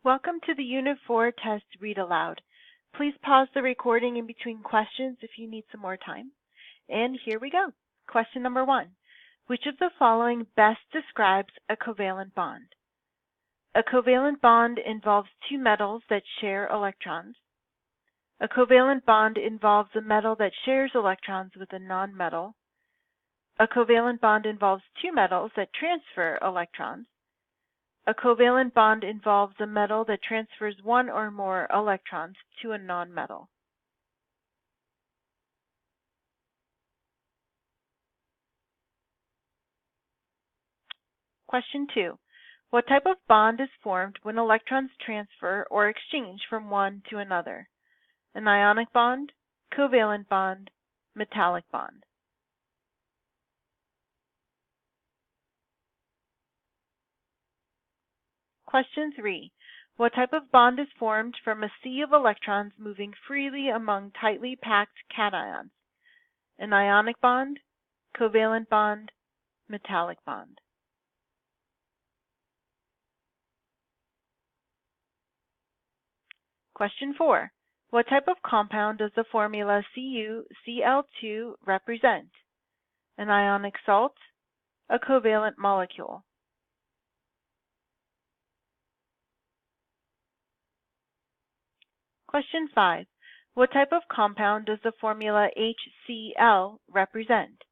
Welcome to the Unit 4 test read aloud. Please pause the recording in between questions if you need some more time. And here we go. Question number 1. Which of the following best describes a covalent bond? A covalent bond involves two metals that share electrons. A covalent bond involves a metal that shares electrons with a nonmetal. A covalent bond involves two metals that transfer electrons. A covalent bond involves a metal that transfers one or more electrons to a nonmetal. Question 2. What type of bond is formed when electrons transfer or exchange from one to another? An ionic bond, covalent bond, metallic bond. Question 3. What type of bond is formed from a sea of electrons moving freely among tightly packed cations? An ionic bond, covalent bond, metallic bond. Question 4. What type of compound does the formula CuCl2 represent? An ionic salt, a covalent molecule. Question 5. What type of compound does the formula HCl represent?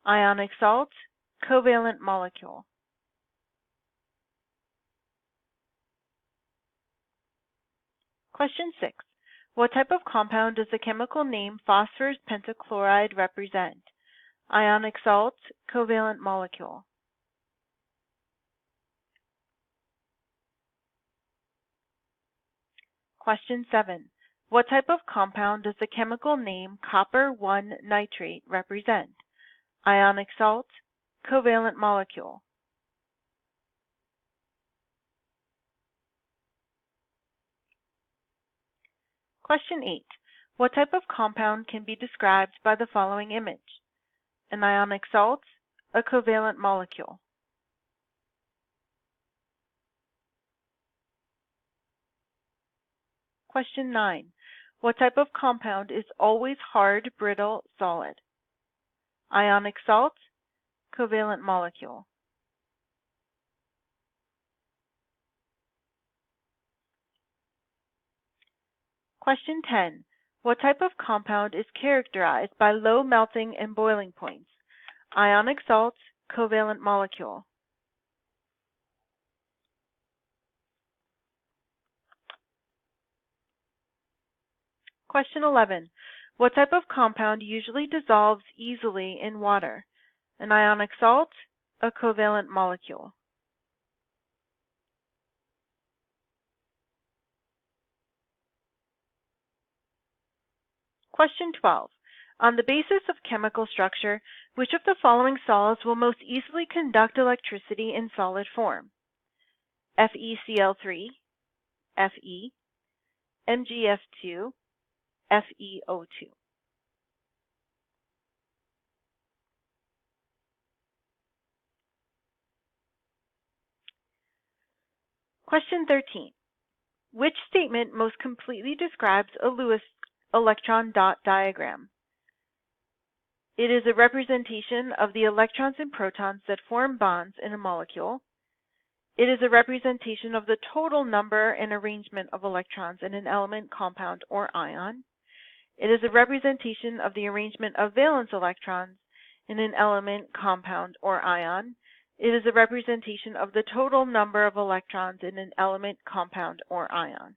Ionic salt, covalent molecule. Question 6. What type of compound does the chemical name phosphorus pentachloride represent? Ionic salt, covalent molecule. Question 7. What type of compound does the chemical name copper-1 nitrate represent? Ionic salt, covalent molecule. Question 8. What type of compound can be described by the following image? An ionic salt, a covalent molecule. Question 9. What type of compound is always hard, brittle, solid? Ionic salt, covalent molecule. Question 10. What type of compound is characterized by low melting and boiling points? Ionic salt, covalent molecule. Question 11. What type of compound usually dissolves easily in water? An ionic salt, a covalent molecule. Question 12. On the basis of chemical structure, which of the following solids will most easily conduct electricity in solid form? FeCl3, Fe, MgF2, FeO2. Question 13. Which statement most completely describes a Lewis electron dot diagram? It is a representation of the electrons and protons that form bonds in a molecule. It is a representation of the total number and arrangement of electrons in an element, compound, or ion. It is a representation of the arrangement of valence electrons in an element, compound, or ion. It is a representation of the total number of electrons in an element, compound, or ion.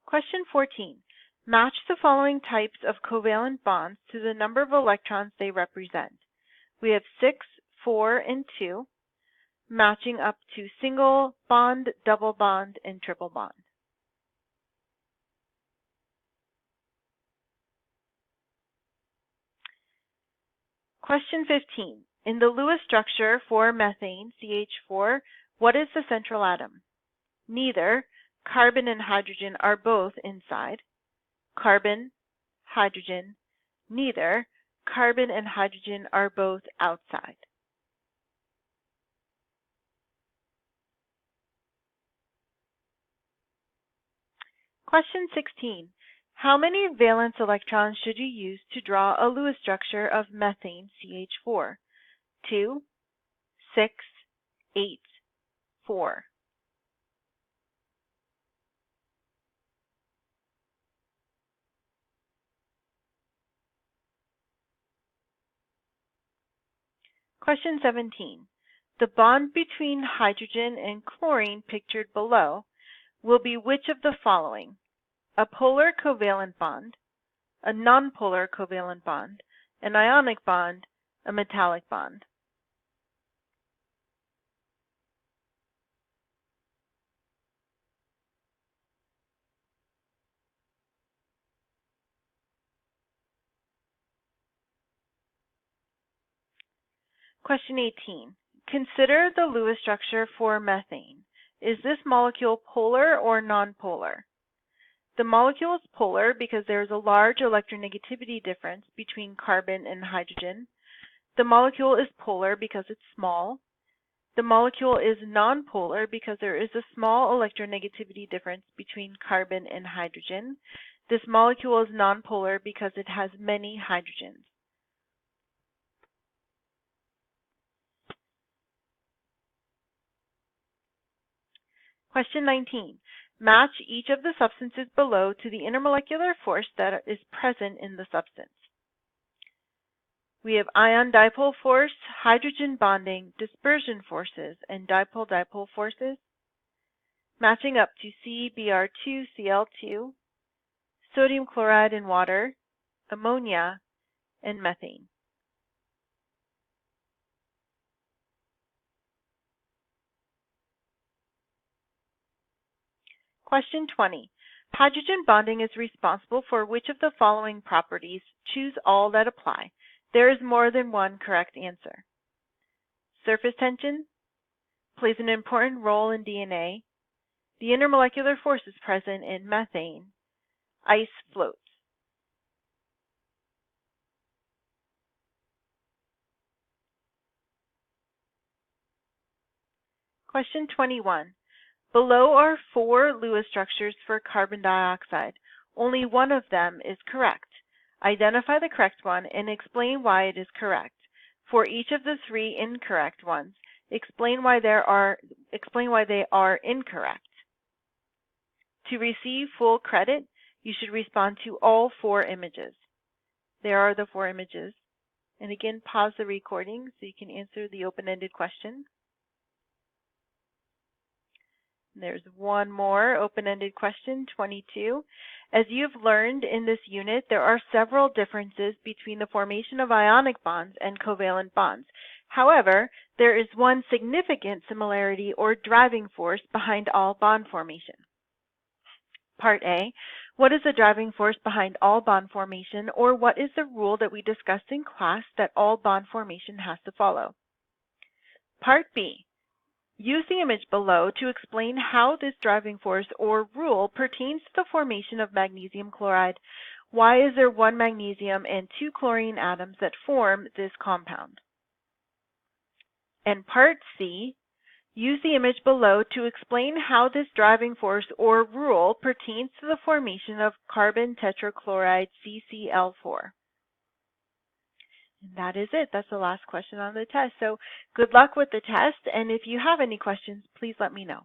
Question 14. Match the following types of covalent bonds to the number of electrons they represent. We have 6, 4, and 2, matching up to single bond, double bond, and triple bond. Question 15. In the Lewis structure for methane, CH4, what is the central atom? Neither. Carbon and hydrogen are both inside. Carbon, hydrogen, neither. carbon and hydrogen are both outside? Question 16. How many valence electrons should you use to draw a Lewis structure of methane, CH4? 2, 6, 8, 4. Question 17. The bond between hydrogen and chlorine pictured below will be which of the following? A polar covalent bond, a nonpolar covalent bond, an ionic bond, a metallic bond. Question 18. Consider the Lewis structure for methane. Is this molecule polar or nonpolar? The molecule is polar because there is a large electronegativity difference between carbon and hydrogen. The molecule is polar because it's small. The molecule is nonpolar because there is a small electronegativity difference between carbon and hydrogen. This molecule is nonpolar because it has many hydrogens. Question 19. Match each of the substances below to the intermolecular force that is present in the substance. We have ion dipole force, hydrogen bonding, dispersion forces, and dipole-dipole forces. Matching up to CBr2Cl2, sodium chloride in water, ammonia, and methane. Question 20. Hydrogen bonding is responsible for which of the following properties? Choose all that apply. There is more than one correct answer. Surface tension plays an important role in DNA. The intermolecular force is present in methane. Ice floats. Question 21. Below are 4 Lewis structures for carbon dioxide. Only one of them is correct. Identify the correct one and explain why it is correct. For each of the 3 incorrect ones, explain why they are incorrect. To receive full credit, you should respond to all 4 images. There are the 4 images. And again, pause the recording so you can answer the open-ended question. There's one more open-ended question, 22. As you've learned in this unit, there are several differences between the formation of ionic bonds and covalent bonds. However, there is one significant similarity or driving force behind all bond formation. Part A, what is the driving force behind all bond formation, or what is the rule that we discussed in class that all bond formation has to follow? Part B, use the image below to explain how this driving force or rule pertains to the formation of magnesium chloride. Why is there 1 magnesium and 2 chlorine atoms that form this compound? And Part C, use the image below to explain how this driving force or rule pertains to the formation of carbon tetrachloride CCl4. And that is it. That's the last question on the test. So good luck with the test, and if you have any questions, please let me know.